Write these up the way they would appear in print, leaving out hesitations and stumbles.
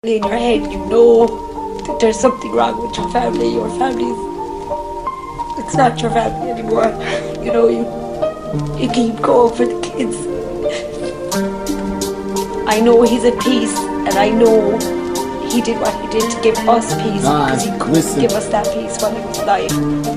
in your head, you know that there's something wrong with your family. Your family, it's not your family anymore. You know, you keep going for the kids. I know he's at peace, and I know he did what he did to give us peace, because he couldn't give us that peace while he was alive.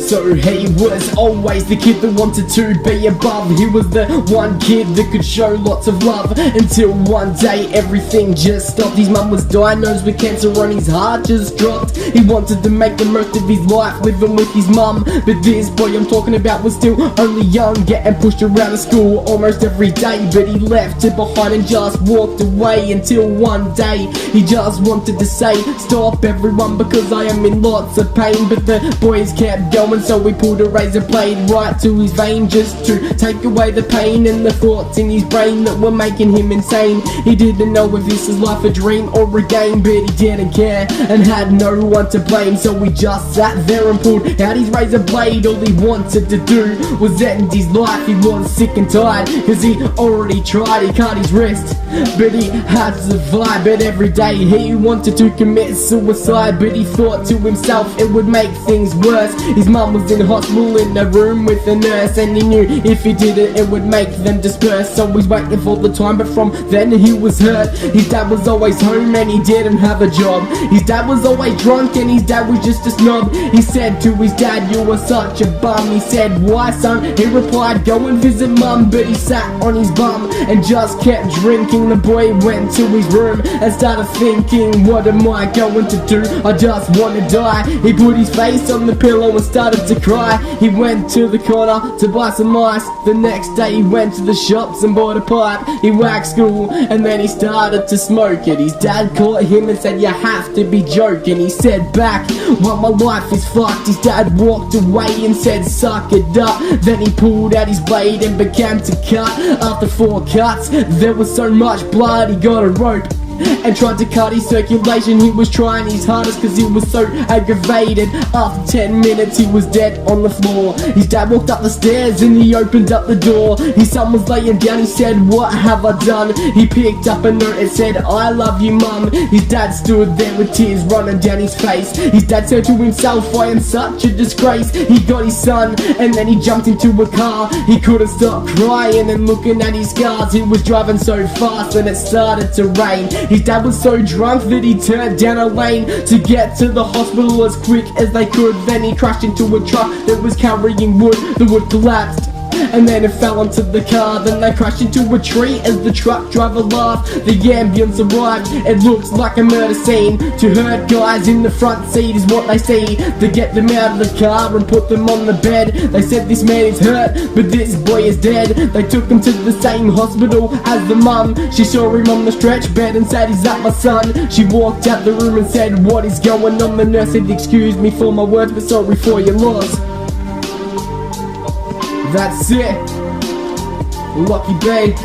So he was always the kid that wanted to be above. He was the one kid that could show lots of love, until one day everything just stopped. His mum was diagnosed with cancer and his heart just dropped. He wanted to make the most of his life living with his mum, but this boy I'm talking about was still only young, getting pushed around the school almost every day. But he left it behind and just walked away, until one day he just wanted to say, "Stop everyone, because I am in lots of pain." But the boys kept going, so we pulled a razor blade right to his vein, just to take away the pain and the thoughts in his brain that were making him insane. He didn't know if this was life a dream or a game, but he didn't care and had no one to blame. So we just sat there and pulled out his razor blade. All he wanted to do was end his life. He was sick and tired, cause he already tried. He cut his wrist, but he had to survive. But every day he wanted to commit suicide, but he thought to himself it would make things worse. His mum was in hospital in a room with a nurse, and he knew if he did it would make them disperse. So he's waiting for the time, but from then he was hurt. His dad was always home and he didn't have a job. His dad was always drunk and his dad was just a snob. He said to his dad, "You were such a bum." He said, "Why, son?" He replied, "Go and visit mum." But he sat on his bum and just kept drinking. The boy went to his room and started thinking, "What am I going to do? I just want to die." He put his face on the pillow and started to cry. He went to the corner to buy some ice. The next day he went to the shops and bought a pipe. He waxed school and then he started to smoke it. His dad caught him and said, "You have to be joking." He said back, "Well, my life is fucked." His dad walked away and said, "Suck it up." Then he pulled out his blade and began to cut. After 4 cuts, there was so much blood, he got a rope and tried to cut his circulation. He was trying his hardest cause he was so aggravated. After 10 minutes he was dead on the floor. His dad walked up the stairs and he opened up the door. His son was laying down. He said, "What have I done?" He picked up a note and said, "I love you, mum." His dad stood there with tears running down his face. His dad said to himself, "I am such a disgrace." He got his son and then he jumped into a car. He couldn't stop crying and looking at his scars. He was driving so fast and it started to rain. His dad was so drunk that he turned down a lane to get to the hospital as quick as they could. Then he crashed into a truck that was carrying wood. The wood collapsed and then it fell onto the car. Then they crashed into a tree as the truck driver laughed. The ambulance arrived. It looks like a murder scene. 2 hurt guys in the front seat is what they see. They get them out of the car and put them on the bed. They said, "This man is hurt, but this boy is dead." They took him to the same hospital as the mum. She saw him on the stretch bed and said, "Is that my son?" She walked out the room and said, "What is going on?" The nurse said, "Excuse me for my words, but sorry for your loss." That's it. Lucky Bay.